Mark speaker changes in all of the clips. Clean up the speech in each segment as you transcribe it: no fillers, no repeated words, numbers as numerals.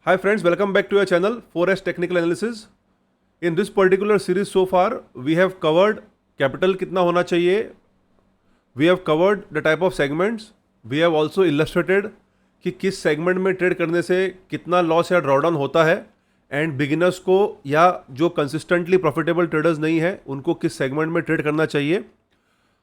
Speaker 1: Hi friends, welcome back to our channel 4S Technical Analysis. In this particular series so far, we have covered capital कितना होना चाहिए, we have covered the type of segments, we have also illustrated कि किस segment में trade करने से कितना loss या ड्रॉडाउन होता है एंड बिगिनर्स को या जो कंसिस्टेंटली प्रॉफिटेबल ट्रेडर्स नहीं है उनको किस सेगमेंट में ट्रेड करना चाहिए.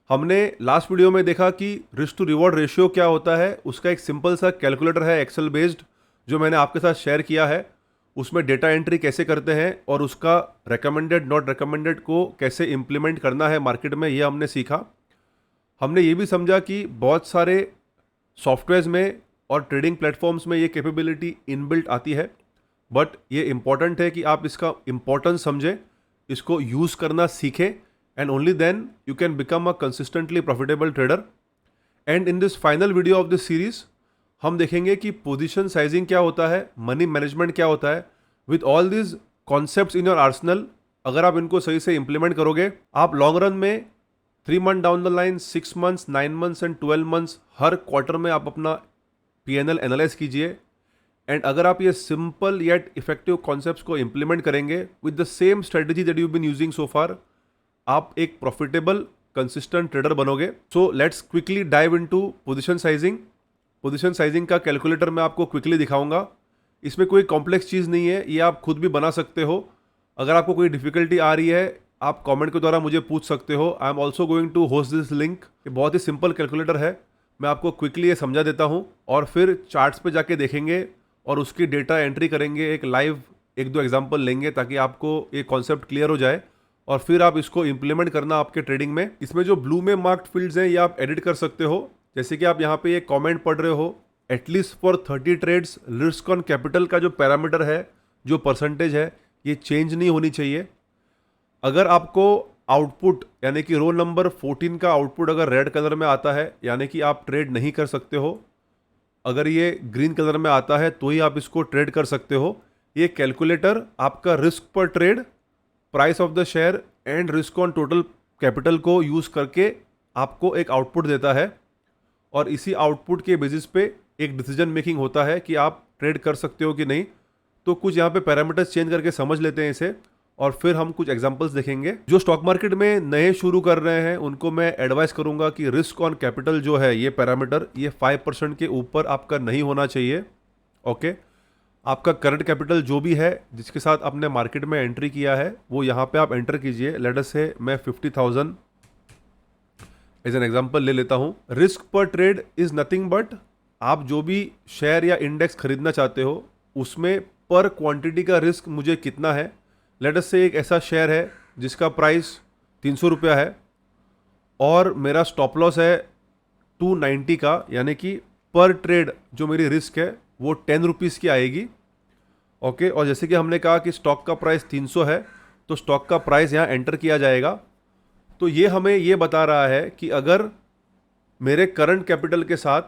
Speaker 1: हमने लास्ट वीडियो में देखा कि रिस्क टू रिवॉर्ड रेशियो क्या होता है, उसका एक सिंपल सा कैलकुलेटर है एक्सेल बेस्ड जो मैंने आपके साथ शेयर किया है. उसमें डेटा एंट्री कैसे करते हैं और उसका रेकमेंडेड नॉट रेकमेंडेड को कैसे इम्प्लीमेंट करना है मार्केट में, ये हमने सीखा. हमने ये भी समझा कि बहुत सारे सॉफ्टवेयर्स में और ट्रेडिंग प्लेटफॉर्म्स में ये कैपेबिलिटी इनबिल्ट आती है, बट ये इम्पॉर्टेंट है कि आप इसका इम्पोर्टेंस समझें, इसको यूज़ करना सीखें and only then you can become a consistently profitable trader. And in this final video of this series हम देखेंगे कि पोजीशन साइजिंग क्या होता है, मनी मैनेजमेंट क्या होता है. With all this concepts in your Arsenal, अगर आप इनको सही से इंप्लीमेंट करोगे, आप लॉन्ग रन में 3 month down the line, 6 months, 9 months and 12 months her quarter में आप अपना P&L एनालाइज कीजिए. एंड अगर आप ये सिंपल येट इफेक्टिव कॉन्सेप्ट्स को इंप्लीमेंट करेंगे with the same strategy that you been using so far, आप एक प्रॉफिटेबल कंसिस्टेंट ट्रेडर बनोगे. So let's quickly dive into position sizing. Position sizing का कैलकुलेटर मैं आपको क्विकली दिखाऊंगा. इसमें कोई कॉम्प्लेक्स चीज़ नहीं है, ये आप खुद भी बना सकते हो. अगर आपको कोई डिफिकल्टी आ रही है आप कमेंट के द्वारा मुझे पूछ सकते हो. I am also going to host this link. ये बहुत ही सिंपल कैलकुलेटर है, मैं आपको क्विकली ये समझा देता हूँ और फिर चार्ट्स पे जाके देखेंगे और उसकी डेटा एंट्री करेंगे. एक लाइव 1-2 एग्जाम्पल लेंगे ताकि आपको ये कॉन्सेप्ट क्लियर हो जाए और फिर आप इसको इम्प्लीमेंट करना आपके ट्रेडिंग में. इसमें जो ब्लू में मार्क्ड फील्ड्स हैं ये आप एडिट कर सकते हो. जैसे कि आप यहाँ पे ये कमेंट पढ़ रहे हो, at least for 30 trades risk on capital का जो पैरामीटर है, जो परसेंटेज है, ये चेंज नहीं होनी चाहिए. अगर आपको आउटपुट यानी कि रो नंबर 14 का आउटपुट अगर रेड कलर में आता है यानी कि आप ट्रेड नहीं कर सकते हो. अगर ये ग्रीन कलर में आता है तो ही आप इसको ट्रेड कर सकते हो. ये कैलकुलेटर आपका रिस्क पर trade, price of the share and risk on total capital को यूज़ करके आपको एक आउटपुट देता है और इसी आउटपुट के बेसिस पे एक डिसीजन मेकिंग होता है कि आप ट्रेड कर सकते हो कि नहीं. तो कुछ यहाँ पे पैरामीटर्स चेंज करके समझ लेते हैं इसे और फिर हम कुछ एग्जांपल्स देखेंगे. जो स्टॉक मार्केट में नए शुरू कर रहे हैं उनको मैं एडवाइस करूंगा कि रिस्क ऑन कैपिटल जो है ये पैरामीटर, ये 5% के ऊपर आपका नहीं होना चाहिए. ओके, आपका करंट कैपिटल जो भी है जिसके साथ आपने मार्केट में एंट्री किया है वो यहाँ पे आप एंटर कीजिए. लेट अस से मैं 50,000 एज एन एग्जाम्पल ले लेता हूँ. रिस्क पर ट्रेड इज नथिंग बट आप जो भी शेयर या इंडेक्स खरीदना चाहते हो उसमें पर क्वांटिटी का रिस्क मुझे कितना है. लेट अस से एक ऐसा शेयर है जिसका प्राइस 300 रुपया है और मेरा स्टॉप लॉस है 290 का, यानी कि पर ट्रेड जो मेरी रिस्क है वो 10 रुपीज़ की आएगी. ओके, और जैसे कि हमने कहा कि स्टॉक का प्राइस 300 है तो स्टॉक का प्राइस यहाँ एंटर किया जाएगा. तो ये हमें ये बता रहा है कि अगर मेरे करंट कैपिटल के साथ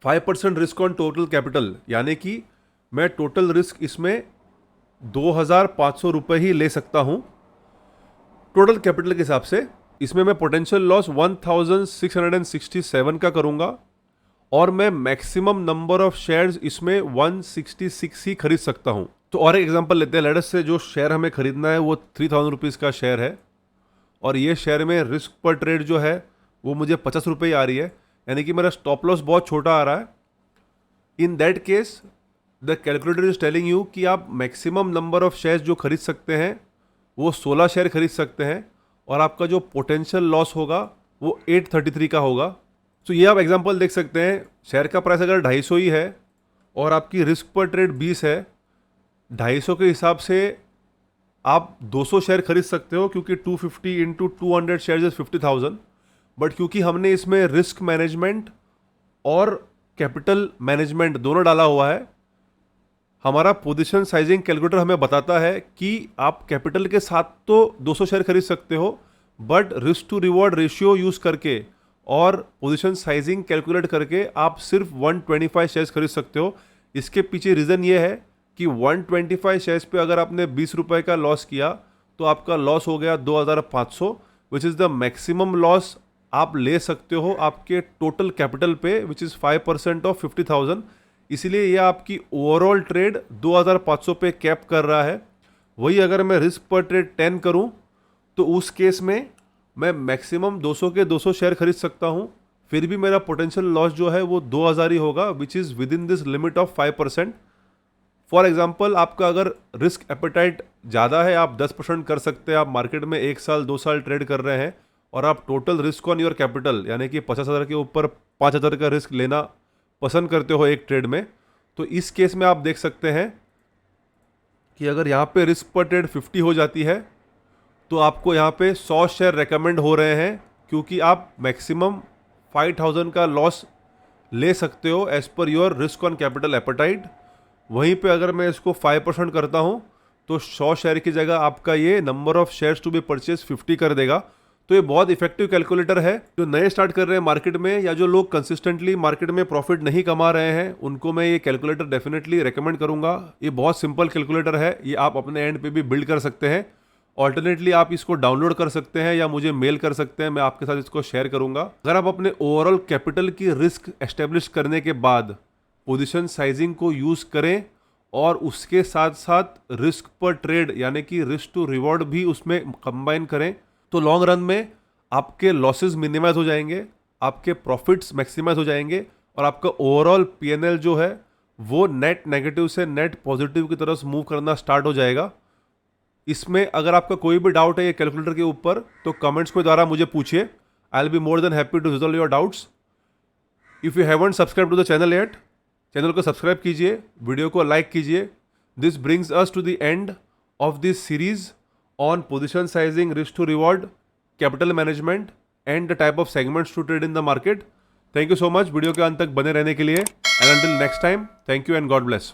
Speaker 1: 5% रिस्क ऑन टोटल कैपिटल, यानी कि मैं टोटल रिस्क इसमें 2,500 रुपये ही ले सकता हूँ टोटल कैपिटल के हिसाब से. इसमें मैं पोटेंशियल लॉस 1,667 का करूँगा और मैं मैक्सिमम नंबर ऑफ शेयर्स इसमें 166 ही खरीद सकता हूँ. तो और एक एग्जांपल लेते हैं. लेट अस से जो शेयर हमें खरीदना है वो 3,000 रुपीज़ का शेयर है और ये शेयर में रिस्क पर ट्रेड जो है वो मुझे 50 रुपये आ रही है, यानी कि मेरा स्टॉप लॉस बहुत छोटा आ रहा है. In that case the calculator is telling you कि आप मैक्सिमम नंबर ऑफ शेयर्स जो खरीद सकते हैं वो 16 शेयर खरीद सकते हैं और आपका जो पोटेंशियल लॉस होगा वो 833 का होगा. तो ये आप एग्जांपल देख सकते हैं. शेयर का प्राइस अगर 250 ही है और आपकी रिस्क पर ट्रेड 20 है, 250 के हिसाब से आप 200 शेयर खरीद सकते हो क्योंकि 250 इंटू 200 शेयर इज 50,000. बट क्योंकि हमने इसमें रिस्क मैनेजमेंट और कैपिटल मैनेजमेंट दोनों डाला हुआ है, हमारा पोजीशन साइजिंग कैलकुलेटर हमें बताता है कि आप कैपिटल के साथ तो 200 शेयर खरीद सकते हो but risk to reward ratio use करके और पोजीशन साइजिंग कैलकुलेट करके आप सिर्फ 125 शेयर्स खरीद सकते हो. इसके पीछे रीज़न ये है कि 125 शेयर्स पे अगर आपने 20 रुपये का लॉस किया तो आपका लॉस हो गया 2,500, which is the maximum loss आप ले सकते हो आपके टोटल कैपिटल पे, विच इज़ 5% ऑफ 50,000. इसीलिए ये आपकी ओवरऑल ट्रेड 2500 पे कैप कर रहा है। वही अगर मैं रिस्क पर ट्रेड 10 करूं तो उस केस में मैं मैक्सिमम 200 के 200 शेयर खरीद सकता हूं, फिर भी मेरा पोटेंशियल लॉस जो है वो 2000 ही होगा, which is with in this limit of 5%। For example, आपका अगर रिस्क एपेटाइट ज़्यादा है, आप 10% कर सकते हैं, आप मार्केट में 1 साल 2 साल ट्रेड कर रहे हैं और आप total risk on your capital यानी कि 50,000 के ऊपर 5,000 का रिस्क लेना पसंद करते हो एक ट्रेड में, तो इस केस में आप देख सकते हैं कि अगर यहाँ पे रिस्क पर ट्रेड 50 हो जाती है तो आपको यहाँ पे 100 शेयर रेकमेंड हो रहे हैं, क्योंकि आप मैक्सिमम 5,000 का लॉस ले सकते हो as per your risk on capital appetite. वहीं पे अगर मैं इसको 5% करता हूँ तो 100 शेयर की जगह आपका ये number of shares to be purchase 50 कर देगा। तो ये बहुत इफेक्टिव कैलकुलेटर है। जो नए स्टार्ट कर रहे हैं मार्केट में या जो लोग कंसिस्टेंटली मार्केट में प्रॉफिट नहीं कमा रहे हैं, उनको मैं ये कैलकुलेटर डेफिनेटली रेकमेंड करूंगा। ये बहुत सिंपल कैलकुलेटर है, ये आप अपने एंड पे भी बिल्ड कर सकते हैं। ऑल्टरनेटली आप इसको डाउनलोड कर सकते हैं या मुझे मेल कर सकते हैं, मैं आपके साथ इसको शेयर करूंगा। अगर आप अपने ओवरऑल कैपिटल की रिस्क एस्टेब्लिश करने के बाद पोजीशन साइजिंग को यूज़ करें और उसके साथ साथ रिस्क पर ट्रेड यानी कि रिस्क टू रिवॉर्ड भी उसमें कंबाइन करें, तो लॉन्ग रन में आपके लॉसेस मिनिमाइज हो जाएंगे, आपके प्रॉफिट्स मैक्सिमाइज हो जाएंगे और आपका ओवरऑल पीएनएल जो है वो नेट नेगेटिव से नेट पॉजिटिव की तरफ मूव करना स्टार्ट हो जाएगा। इसमें अगर आपका कोई भी डाउट है ये कैलकुलेटर के ऊपर तो कमेंट्स के द्वारा मुझे पूछिए। I will be more than happy to resolve your doubts. If you haven't subscribe to the channel yet, channel को सब्सक्राइब कीजिए, वीडियो को लाइक कीजिए। This brings us to the end of this series on position sizing, risk to reward, capital management and the type of segments to trade in the market. Thank you so much video के अंत तक बने रहने के लिए। And until next time, thank you and God bless.